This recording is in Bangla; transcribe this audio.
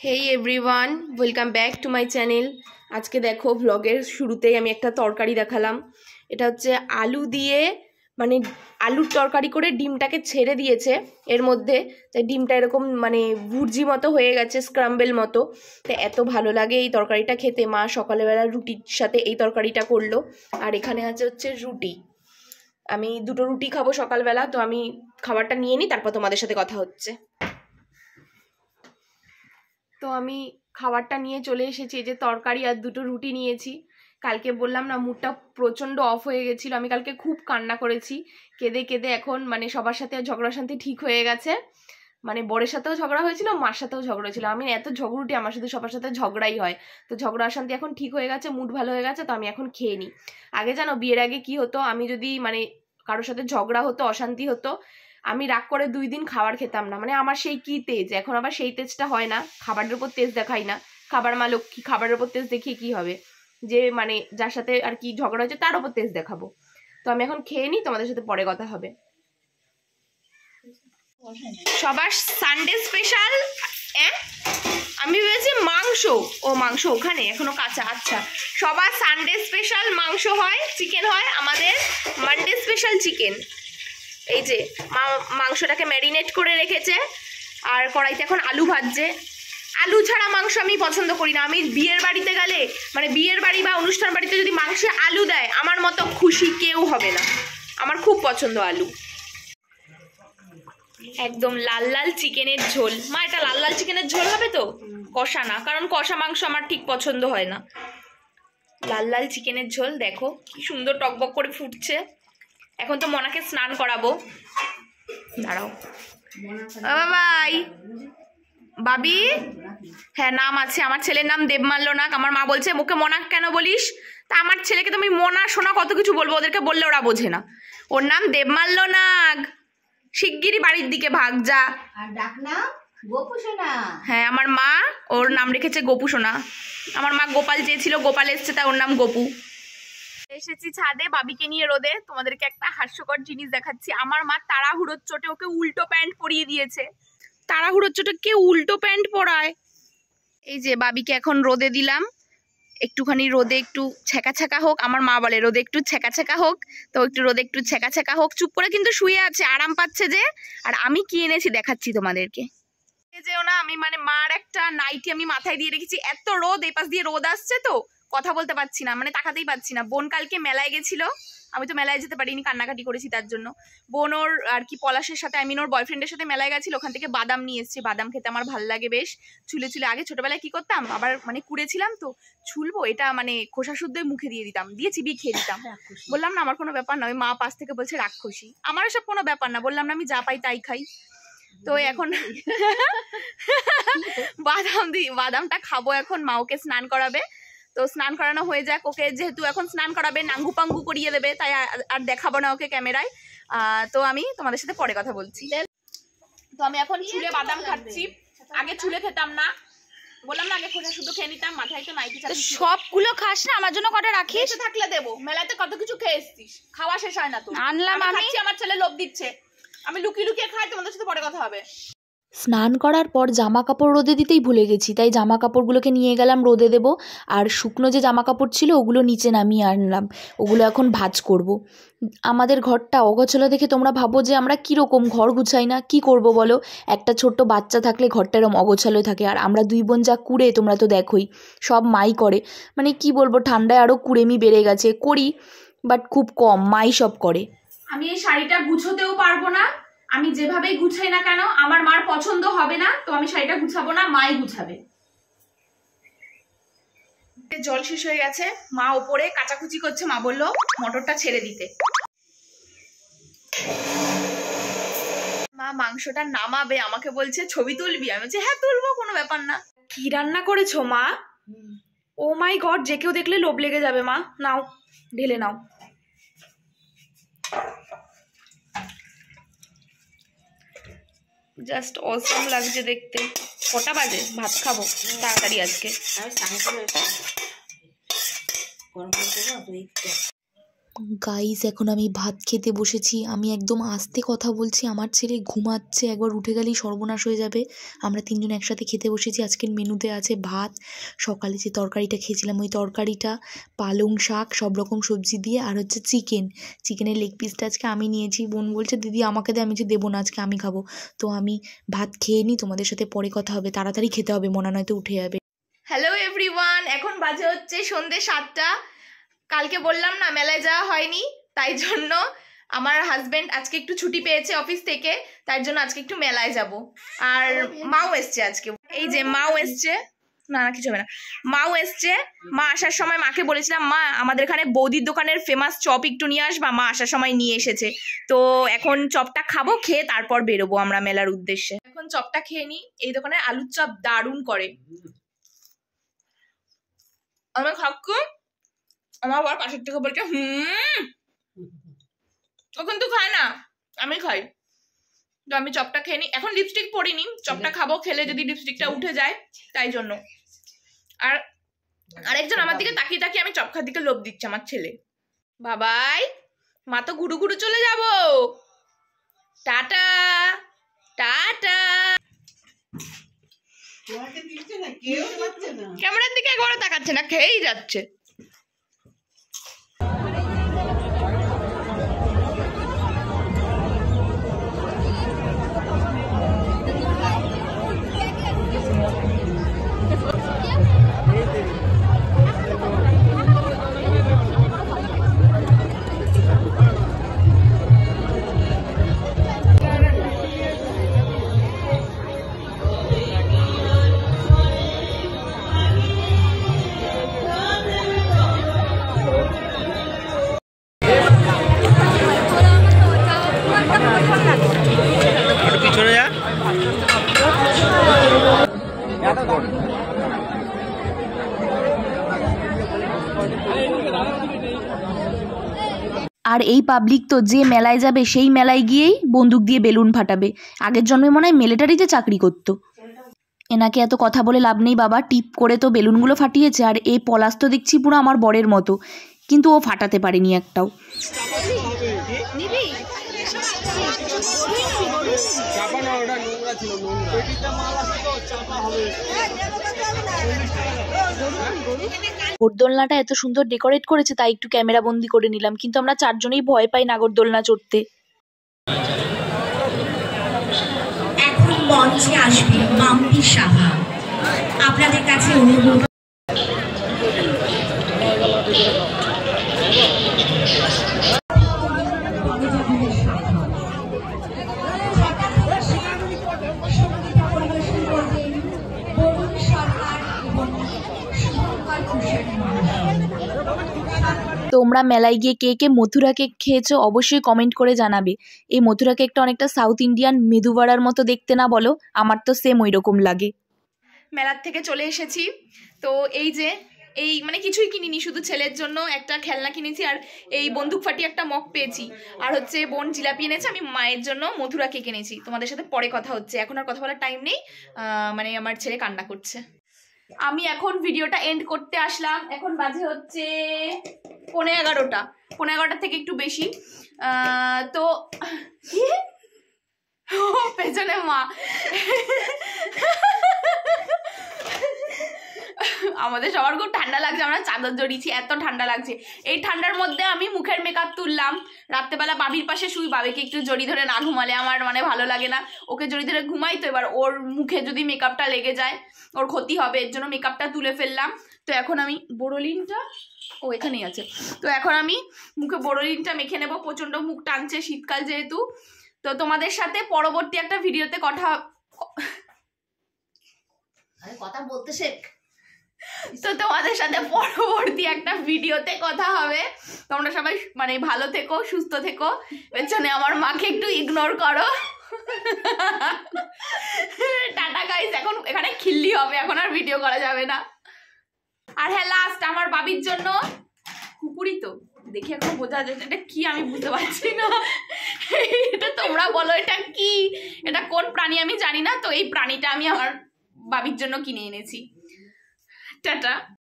Hey everyone, welcome back to my channel. আজকে দেখো ভ্লগের শুরুতেই আমি একটা তরকারি দেখালাম। এটা হচ্ছে আলু দিয়ে মানে আলুর তরকারি করে ডিমটাকে ছেড়ে দিয়েছে এর মধ্যে, তাই ডিমটা এরকম মানে ভুর্জি মতো হয়ে গেছে, স্ক্রাম্বেল মতো। তো এত ভালো লাগে এই তরকারিটা খেতে। মা সকালবেলা রুটির সাথে এই তরকারিটা করলো। আর এখানে আছে হচ্ছে রুটি। আমি দুটো রুটি খাবো সকালবেলা, তো আমি খাবারটা নিয়ে নিই, তারপর তোমাদের সাথে কথা হচ্ছে। তো আমি খাবারটা নিয়ে চলে এসেছি, যে তরকারি আর দুটো রুটি নিয়েছি। কালকে বললাম না, মুডটা প্রচণ্ড অফ হয়ে গেছিলো। আমি কালকে খুব কান্না করেছি, কেঁদে কেঁদে এখন মানে সবার সাথে ঝগড়া শান্তি ঠিক হয়ে গেছে। মানে বরের সাথেও ঝগড়া হয়েছিল, মার সাথেও ঝগড়া হয়েছিল। আমি এত ঝগড়ুটি, আমার সাথে সবার সাথে ঝগড়াই হয়। তো ঝগড়া শান্তি এখন ঠিক হয়ে গেছে, মুড ভালো হয়ে গেছে। তো আমি এখন খেয়ে নিই। আগে জানো, বিয়ের আগে কি হতো, আমি যদি মানে কারোর সাথে ঝগড়া হতো, অশান্তি হতো, আমি রাগ করে 2 দিন খাবার খেতাম না। মানে আমার সেই কি তেজ, এখন আবার সেই তেজটা হয় না। খাবারের উপর তেজ দেখাই না, খাবার মা লক্ষ্মী, খাবারের উপর তেজ দেখিয়ে কি হবে, যে মানে যার সাথে আর কি ঝগড়া হয়েছে তার উপর তেজ দেখাবো। তো আমি এখন খেয়ে নিই, তোমাদের সাথে পরে কথা হবে। সবার সানডে স্পেশাল। আমি ভেবেছি মাংস। ও মাংস ওখানে এখনো কাঁচা। আচ্ছা, সবার সানডে স্পেশাল মাংস হয়, চিকেন হয়। আমাদের মানডে স্পেশাল চিকেন। এই যে মাংসটাকে ম্যারিনেট করে রেখেছে, আর কড়াইতে এখন আলু ভাজছে। আলু ছাড়া মাংস আমি পছন্দ করি না। আমি বিয়ের বাড়িতে গেলে, মানে বিয়ের বাড়ি বা অনুষ্ঠান বাড়িতে যদি মাংসে আলু দেয়, আমার মতো খুশি কেউ হবে না। আমার খুব পছন্দ আলু। একদম লাল লাল চিকেনের ঝোল। মা, এটা লাল লাল চিকেনের ঝোল হবে তো, কষা না, কারণ কষা মাংস আমার ঠিক পছন্দ হয় না। লাল লাল চিকেনের ঝোল দেখো কি সুন্দর টকবক করে ফুটছে। এখন তো মনাকে স্নান করাবো। দাঁড়াও বাবাই, বাবি। হ্যাঁ, নাম আছে আমার ছেলের, নাম দেবমাল্য নাগ। আমার মা বলছে মুখে মনাক কেন বলিস, তা আমার ছেলেকে তুমি মোনা সোনা কত কিছু বলবো, ওদেরকে বললে ওরা বোঝে না। ওর নাম দেবমাল্য নাগ। শিগগিরই বাড়ির দিকে ভাগ যা। আর ডাকনাম গোপু সোনা। হ্যাঁ, আমার মা ওর নাম রেখেছে গোপু সোনা। আমার মা গোপাল চেয়েছিল, গোপাল এসছে, তাই ওর নাম গোপু। এসেছি ছাদে বাবিকে নিয়ে রোদে। তোমাদেরকে একটা হাস্যকর জিনিস দেখাচ্ছি। আমার মা তাড়াহুড়োর চোটে ওকে উল্টো প্যান্ট পরিয়ে দিয়েছে। তাড়াহুড়োর চোটে কে উল্টো প্যান্ট পরায়? এই যে বাবিকে এখন রোদে দিলাম, একটুখানি রোদে একটু ছ্যাঁকা ছ্যাঁকা হোক। আমার মা বলে রোদে একটু ছ্যাঁকা ছ্যাঁকা হোক, তো একটু রোদে একটু ছ্যাঁকা ছ্যাঁকা হোক। চুপ করে কিন্তু শুয়ে আছে, আরাম পাচ্ছে যে। আর আমি কি এনেছি দেখাচ্ছি তোমাদেরকে। যেও না, আমি মানে মার একটা নাইটি আমি মাথায় দিয়ে রেখেছি। এত রোদ, এই পাশ দিয়ে রোদ আসছে, তো কথা বলতে পারছি না, মানে তাকাতেই পারছি না। বোন কালকে মেলায় গেছিল, আমি তো মেলায় যেতে পারিনি, কান্নাকাটি করেছি তার জন্য। বোন ওর আর কি পলাশের সাথে, আই মিন ওর বয়ফ্রেন্ডের সাথে মেলায় গেছিল, ওখান থেকে বাদাম নিয়ে এসছে। বাদাম খেতে আমার ভালো লাগে বেশ। ছুলে ছুলে, আগে ছোটবেলায় কি করতাম, আবার মানে কুড়েছিলাম তো, ছুলবো এটা মানে খোসা শুদ্ধই মুখে দিয়ে দিতাম, দিয়ে চিবিয়ে খেয়ে দিতাম। বললাম না আমার কোনো ব্যাপার না। ওই মা পাশ থেকে বলছে রাক্ষসী। আমার এসব কোনো ব্যাপার না, বললাম না আমি যা পাই তাই খাই। তো এখন বাদামটা খাবো এখন। মা ওকে স্নান করাবে, তো স্নান করানো হয়ে যাক। ওকে যেহেতু এখন স্নান করাবে, নাঙ্গু পাঙ্গু করিয়ে দেবে, তাই আর দেখাবো না ওকে ক্যামেরায়। তো আমি তোমাদের সাথে পরে কথা বলছি। তো আমি এখন চুলে বাদাম খাচ্ছি। আগে চুলে খেতাম না, বললাম না, আগে খোসা শুধু খেয়ে নিতাম। মাথায় তো নাইটি সবগুলো খাস না, আমার জন্য কটা রাখিস। থাকলে দেবো, মেলাতে কত কিছু খেয়ে এসছিস, খাওয়া শেষ হয় না তো। আনলাম আমি। আমার ছেলে লোভ দিচ্ছে, আমি লুকিয়ে লুকিয়ে খাই। তোমাদের সাথে পরে কথা হবে। স্নান করার পর জামা কাপড় রোদে দিতেই ভুলে গেছি, তাই জামা কাপড়গুলোকে নিয়ে গেলাম রোদে দেব। আর শুকনো যে জামা কাপড় ছিল ওগুলো নিচে নামিয়ে আনলাম, ওগুলো এখন ভাঁজ করব। আমাদের ঘরটা অগোছালো দেখে তোমরা ভাবো যে আমরা কীরকম ঘর গুছাই না, কি করব বলো। একটা ছোট্ট বাচ্চা থাকলে ঘরটা এরকম অগোছালো থাকে। আর আমরা 2 বোন যা কুড়ে, তোমরা তো দেখোই, সব মাই করে। মানে কি বলবো, ঠান্ডায় আরও কুড়েমি বেড়ে গেছে। করি বাট খুব কম, মাই সব করে। আমি এই শাড়িটা গুছোতেও পারবো না। আমি যেভাবেই গুছাই না কেন আমার মার পছন্দ হবে না, তো আমি শাড়িটা গুছাবো না, মাই গুছাবে। জল শেষ হয়ে গেছে, মা ওপরে কাচাকুচি করছে। মা বললো মটরটা ছেড়ে দিতে। মা মাংসটা নামাবে, আমাকে বলছে ছবি তুলবি। আমি বলছি হ্যাঁ তুলবো, কোনো ব্যাপার না। কি রান্না করেছো মা? ও মাই গড, যে কেউ দেখলে লোভ লেগে যাবে। মা নাও, ঢেলে নাও। জাস্ট অসম লাগছে দেখতে। কটা বাজে? ভাত খাবো তাড়াতাড়ি আজকে। গাইস এখন আমি ভাত খেতে বসেছি। আমি একদম আস্তে কথা বলছি, আমার ছেলে ঘুমাচ্ছে, একবার উঠে গেলেই সর্বনাশ হয়ে যাবে। আমরা তিনজন একসাথে খেতে বসেছি। আজকের মেনুতে আছে ভাত, সকালে যে তরকারিটা খেয়েছিলাম ওই তরকারিটা, পালং শাক, সব রকম সবজি দিয়ে, আর হচ্ছে চিকেনের লেগ পিসটা আজকে আমি নিয়েছি। বোন বলছে দিদি আমাকে দে, আমি যে দেবো না, আজকে আমি খাবো। তো আমি ভাত খেয়ে নিই, তোমাদের সাথে পরে কথা হবে। তাড়াতাড়ি খেতে হবে, মনে নয়তো উঠে যাবে। হ্যালো এভরিওয়ান, এখন বাজে হচ্ছে সন্ধ্যে 7টা। কালকে বললাম না মেলায় যাওয়া হয়নি, তাই জন্য আমার হাজবেন্ড আজকে একটু ছুটি পেয়েছে অফিস থেকে, তাই জন্য আজকে একটু মেলায় যাব। আর মাও এসছে আজকে, এই যে মাও এসছে, না না কিছু হবে না, মাও এসছে। মা আসার সময় মাকে বলেছিলাম মা আমাদের এখানে বৌদির দোকানের ফেমাস চপ একটু নিয়ে আসবা, মা আসার সময় নিয়ে এসেছে। তো এখন চপটা খাবো, খেয়ে তারপর বেরোবো আমরা মেলার উদ্দেশ্যে। এখন চপটা খেয়ে নিই, এই দোকানের আলুর চপ দারুণ করে। আমি খাচ্ছি, আমার বাবার পাশের থেকে বলছে ও কিন্তু খায় না, আমি খাই। তো আমি চপটা খেয়ে নিই, এখন লিপস্টিক পরিনি, চপটা খাবো, খেলে যদি লিপস্টিকটা উঠে যায় তাই জন্য। আর আরেকজন আমার দিকে তাকিয়ে তাকিয়ে আমি চপ খাওয়ার দিকে লোভ দিচ্ছে আমার ছেলে। বাবাই মা তো ঘুরু ঘুরু চলে যাব, টাটা টাটা। ক্যামেরার দিকে একবারও তাকাচ্ছে না, খেয়েই যাচ্ছে। পিছনে যা। আর এই পাবলিক তো যে মেলায় যাবে সেই মেলায় গিয়েই বন্দুক দিয়ে বেলুন ফাটাবে। আগের জন্মে মনে হয় মিলিটারিতে চাকরি করতো। এনাকে এত কথা বলে লাভ নেই বাবা, টিপ করে তো বেলুনগুলো ফাটিয়েছে। আর এই পলাশ তো দেখছি পুরো আমার বরের মতো, কিন্তু ও ফাটাতে পারেনি একটাও। নাগরদোলনাটা এত সুন্দর ডেকোরেট করেছে, তাই একটু ক্যামেরা বন্দি করে নিলাম, কিন্তু আমরা চারজনেই ভয় পাই নাগরদোলনা চড়তে। এখন মঞ্চে আসবে মাম্পি সাহা। আপনাদের কাছে অনুরোধ, তোমরা মেলায় গিয়ে কে কে মথুরা কেক খেয়েছো অবশ্যই কমেন্ট করে জানাবে। এই মথুরা কেকটা অনেকটা সাউথ ইন্ডিয়ান মেদুবড়ার মতো দেখতে না বলো? আমার তো সেম ওই রকম লাগে। মেলার থেকে চলে এসেছি, তো এই যে এই মানে কিছুই কিনিনি, শুধু ছেলের জন্য একটা খেলনা কিনেছি, আর এই বন্দুক ফাটি একটা মগ পেয়েছি, আর হচ্ছে বোন জিলাপি এনেছে, আমি মায়ের জন্য মথুরা কেক এনেছি। তোমাদের সাথে পরে কথা হচ্ছে, এখন আর কথা বলার টাইম নেই, মানে আমার ছেলে কান্না করছে। আমি এখন ভিডিওটা এন্ড করতে আসলাম, এখন বাজে হচ্ছে 11:15, 11:15 থেকে একটু বেশি। তো পেছনে মা, আমাদের সবার খুব ঠান্ডা লাগছে, আমরা চাদর জড়িয়েছি, এত ঠান্ডা লাগছে। এই ঠান্ডার মধ্যে আমি মুখের মেকআপ তুললাম, রাত্রেবেলা বাবির পাশে শুই, বাবিকে একটু জড়ি ধরে না ঘুমালে আমার মানে ভালো লাগে না, ওকে জড়ি ধরে ঘুমাই, তো এবার ওর মুখে যদি মেকআপটা লেগে যায় ওর ক্ষতি হবে, এর জন্য মেকআপটা তুলে ফেললাম। তো এখন আমি বোরোলিনটা, ও এখানেই আছে, তো এখন আমি মুখে বোরোলিনটা মেখে নেবো, প্রচণ্ড মুখ টানছে শীতকাল যেহেতু। তো তোমাদের সাথে পরবর্তী একটা ভিডিওতে কথা বলতে শেখ। তো তোমাদের সাথে পরবর্তী একটা ভিডিওতে কথা হবে। তোমরা সবাই মানে ভালো থেকো, সুস্থ থেকো, পেছনে আমার মাকে একটু ইগনোর করো। টাটা গাইস, এখন এখানে খিল্লি হবে, এখন আর ভিডিও করা যাবে না। আর হ্যাঁ, লাস্ট আমার বাবির জন্য কুকুরই তো দেখি এখন বোঝা যাচ্ছে এটা কি, আমি বুঝতে পারছি না। এটা তোমরা বলো এটা কি, এটা কোন প্রাণী আমি জানি না, তো এই প্রাণীটা আমি আমার বাবির জন্য কিনে এনেছি। টাটা।